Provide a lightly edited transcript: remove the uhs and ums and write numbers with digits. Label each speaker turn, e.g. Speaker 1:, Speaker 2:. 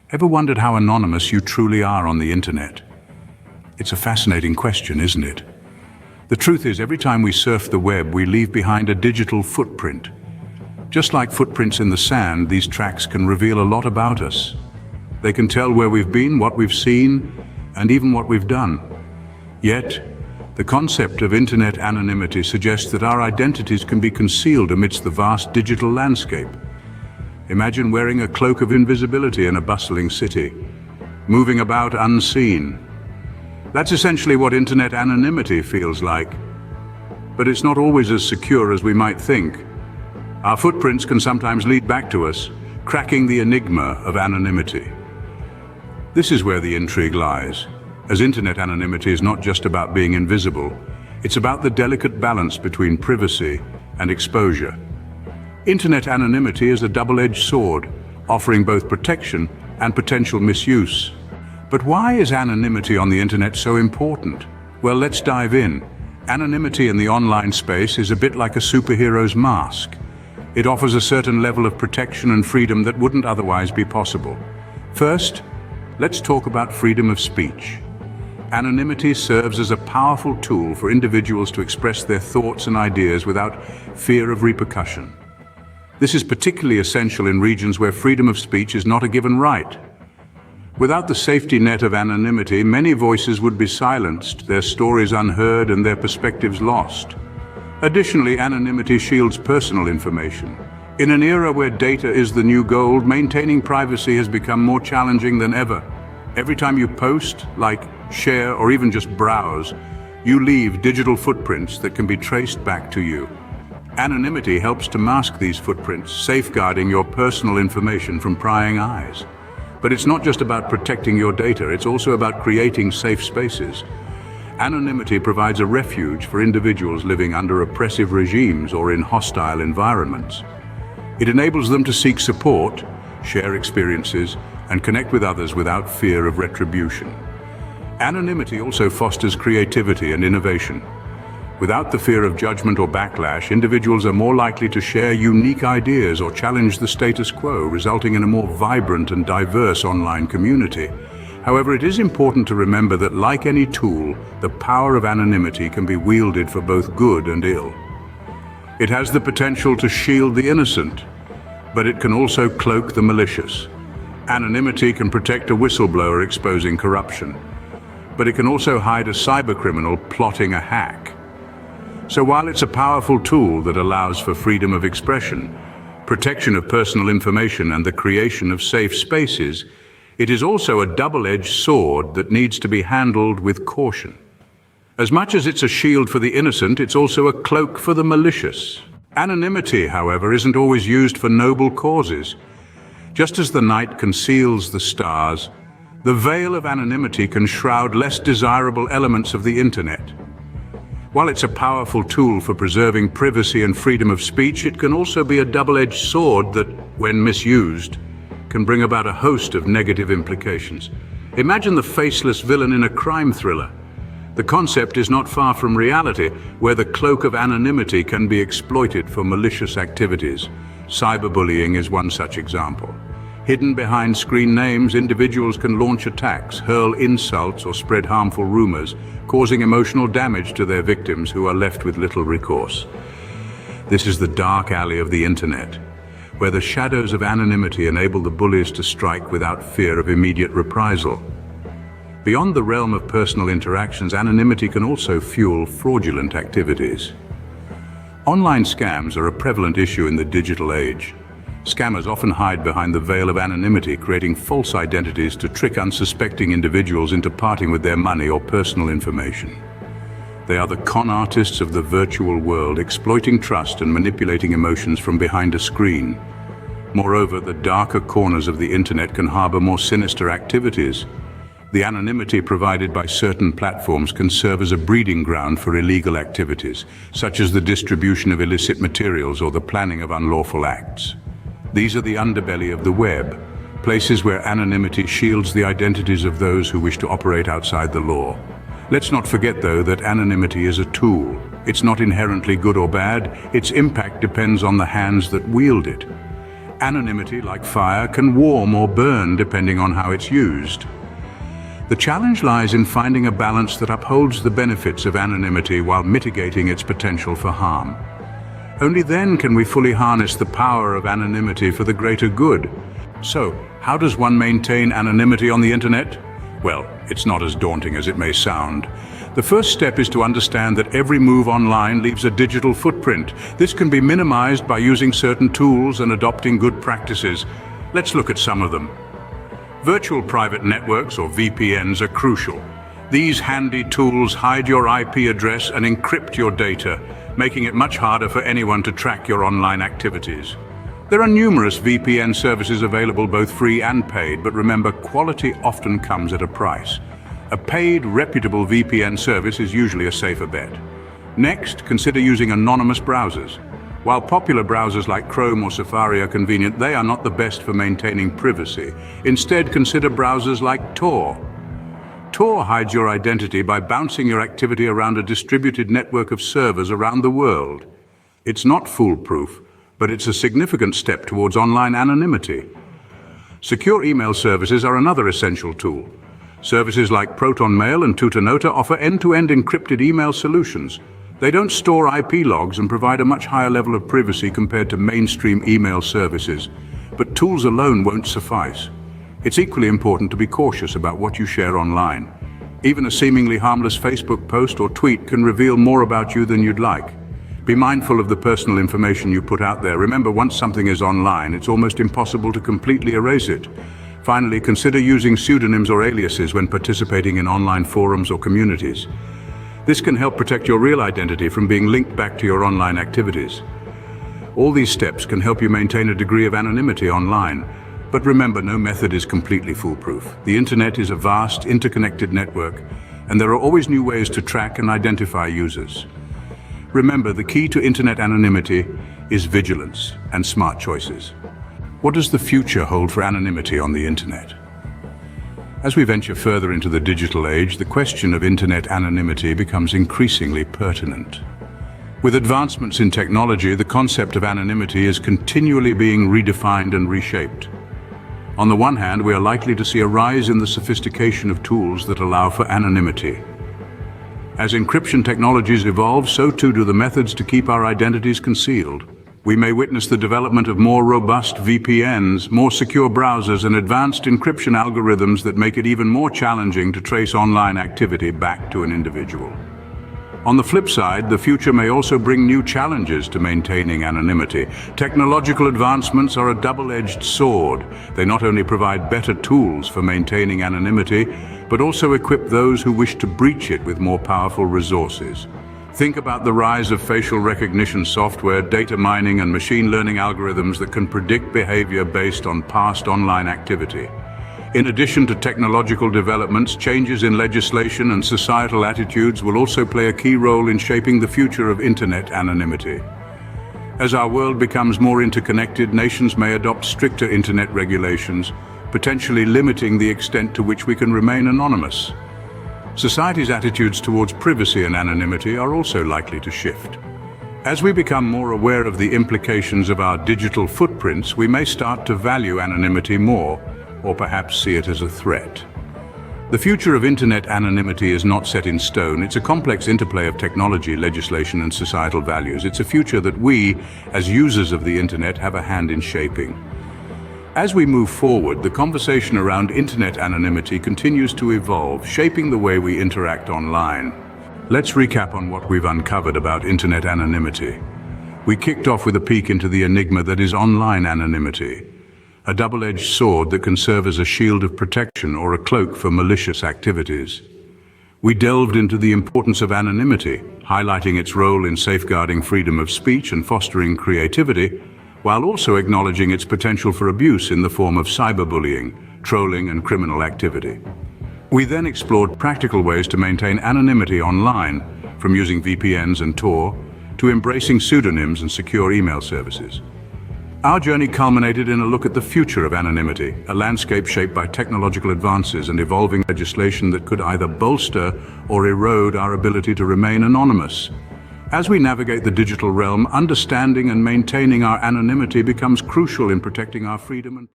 Speaker 1: Ever wondered how anonymous you truly are on the internet? It's a fascinating question, isn't it? The truth is, every time we surf the web, we leave behind a digital footprint. Just like footprints in the sand, these tracks can reveal a lot about us. They can tell where we've been, what we've seen, and even what we've done. Yet, the concept of internet anonymity suggests that our identities can be concealed amidst the vast digital landscape. Imagine wearing a cloak of invisibility in a bustling city, moving about unseen. That's essentially what internet anonymity feels like. But it's not always as secure as we might think. Our footprints can sometimes lead back to us, cracking the enigma of anonymity. This is where the intrigue lies, as internet anonymity is not just about being invisible, it's about the delicate balance between privacy and exposure. Internet anonymity is a double-edged sword, offering both protection and potential misuse. But why is anonymity on the internet so important? Well, let's dive in. Anonymity in the online space is a bit like a superhero's mask. It offers a certain level of protection and freedom that wouldn't otherwise be possible. First, let's talk about freedom of speech. Anonymity serves as a powerful tool for individuals to express their thoughts and ideas without fear of repercussion. This is particularly essential in regions where freedom of speech is not a given right. Without the safety net of anonymity, many voices would be silenced, their stories unheard, and their perspectives lost. Additionally, anonymity shields personal information. In an era where data is the new gold, maintaining privacy has become more challenging than ever. Every time you post, like, share, or even just browse, you leave digital footprints that can be traced back to you. Anonymity helps to mask these footprints, safeguarding your personal information from prying eyes. But it's not just about protecting your data, it's also about creating safe spaces. Anonymity provides a refuge for individuals living under oppressive regimes or in hostile environments. It enables them to seek support, share experiences, and connect with others without fear of retribution. Anonymity also fosters creativity and innovation. Without the fear of judgment or backlash, individuals are more likely to share unique ideas or challenge the status quo, resulting in a more vibrant and diverse online community. However, it is important to remember that, like any tool, the power of anonymity can be wielded for both good and ill. It has the potential to shield the innocent, but it can also cloak the malicious. Anonymity can protect a whistleblower exposing corruption, but it can also hide a cybercriminal plotting a hack. So while it's a powerful tool that allows for freedom of expression, protection of personal information, and the creation of safe spaces, it is also a double-edged sword that needs to be handled with caution. As much as it's a shield for the innocent, it's also a cloak for the malicious. Anonymity, however, isn't always used for noble causes. Just as the night conceals the stars, the veil of anonymity can shroud less desirable elements of the internet. While it's a powerful tool for preserving privacy and freedom of speech, it can also be a double-edged sword that, when misused, can bring about a host of negative implications. Imagine the faceless villain in a crime thriller. The concept is not far from reality, where the cloak of anonymity can be exploited for malicious activities. Cyberbullying is one such example. Hidden behind screen names, individuals can launch attacks, hurl insults, or spread harmful rumors, causing emotional damage to their victims who are left with little recourse. This is the dark alley of the internet, where the shadows of anonymity enable the bullies to strike without fear of immediate reprisal. Beyond the realm of personal interactions, anonymity can also fuel fraudulent activities. Online scams are a prevalent issue in the digital age. Scammers often hide behind the veil of anonymity, creating false identities to trick unsuspecting individuals into parting with their money or personal information. They are the con artists of the virtual world, exploiting trust and manipulating emotions from behind a screen. Moreover, the darker corners of the internet can harbor more sinister activities. The anonymity provided by certain platforms can serve as a breeding ground for illegal activities, such as the distribution of illicit materials or the planning of unlawful acts. These are the underbelly of the web, places where anonymity shields the identities of those who wish to operate outside the law. Let's not forget, though, that anonymity is a tool. It's not inherently good or bad. Its impact depends on the hands that wield it. Anonymity, like fire, can warm or burn depending on how it's used. The challenge lies in finding a balance that upholds the benefits of anonymity while mitigating its potential for harm. Only then can we fully harness the power of anonymity for the greater good. So, how does one maintain anonymity on the internet? Well, it's not as daunting as it may sound. The first step is to understand that every move online leaves a digital footprint. This can be minimized by using certain tools and adopting good practices. Let's look at some of them. Virtual private networks, or VPNs, are crucial. These handy tools hide your IP address and encrypt your data, making it much harder for anyone to track your online activities. There are numerous VPN services available, both free and paid, but remember, quality often comes at a price. A paid, reputable VPN service is usually a safer bet. Next, consider using anonymous browsers. While popular browsers like Chrome or Safari are convenient, they are not the best for maintaining privacy. Instead, consider browsers like Tor. Tor hides your identity by bouncing your activity around a distributed network of servers around the world. It's not foolproof, but it's a significant step towards online anonymity. Secure email services are another essential tool. Services like ProtonMail and Tutanota offer end-to-end encrypted email solutions. They don't store IP logs and provide a much higher level of privacy compared to mainstream email services. But tools alone won't suffice. It's equally important to be cautious about what you share online. Even a seemingly harmless Facebook post or tweet can reveal more about you than you'd like. Be mindful of the personal information you put out there. Remember, once something is online, it's almost impossible to completely erase it. Finally, consider using pseudonyms or aliases when participating in online forums or communities. This can help protect your real identity from being linked back to your online activities. All these steps can help you maintain a degree of anonymity online. But remember, no method is completely foolproof. The internet is a vast, interconnected network, and there are always new ways to track and identify users. Remember, the key to internet anonymity is vigilance and smart choices. What does the future hold for anonymity on the internet? As we venture further into the digital age, the question of internet anonymity becomes increasingly pertinent. With advancements in technology, the concept of anonymity is continually being redefined and reshaped. On the one hand, we are likely to see a rise in the sophistication of tools that allow for anonymity. As encryption technologies evolve, so too do the methods to keep our identities concealed. We may witness the development of more robust VPNs, more secure browsers, and advanced encryption algorithms that make it even more challenging to trace online activity back to an individual. On the flip side, the future may also bring new challenges to maintaining anonymity. Technological advancements are a double-edged sword. They not only provide better tools for maintaining anonymity, but also equip those who wish to breach it with more powerful resources. Think about the rise of facial recognition software, data mining, and machine learning algorithms that can predict behavior based on past online activity. In addition to technological developments, changes in legislation and societal attitudes will also play a key role in shaping the future of internet anonymity. As our world becomes more interconnected, nations may adopt stricter internet regulations, potentially limiting the extent to which we can remain anonymous. Society's attitudes towards privacy and anonymity are also likely to shift. As we become more aware of the implications of our digital footprints, we may start to value anonymity more, or perhaps see it as a threat. The future of internet anonymity is not set in stone. It's a complex interplay of technology, legislation, and societal values. It's a future that we, as users of the internet, have a hand in shaping. As we move forward, the conversation around internet anonymity continues to evolve, shaping the way we interact online. Let's recap on what we've uncovered about internet anonymity. We kicked off with a peek into the enigma that is online anonymity, a double-edged sword that can serve as a shield of protection or a cloak for malicious activities. We delved into the importance of anonymity, highlighting its role in safeguarding freedom of speech and fostering creativity, while also acknowledging its potential for abuse in the form of cyberbullying, trolling, and criminal activity. We then explored practical ways to maintain anonymity online, from using VPNs and Tor to embracing pseudonyms and secure email services. Our journey culminated in a look at the future of anonymity, a landscape shaped by technological advances and evolving legislation that could either bolster or erode our ability to remain anonymous. As we navigate the digital realm, understanding and maintaining our anonymity becomes crucial in protecting our freedom and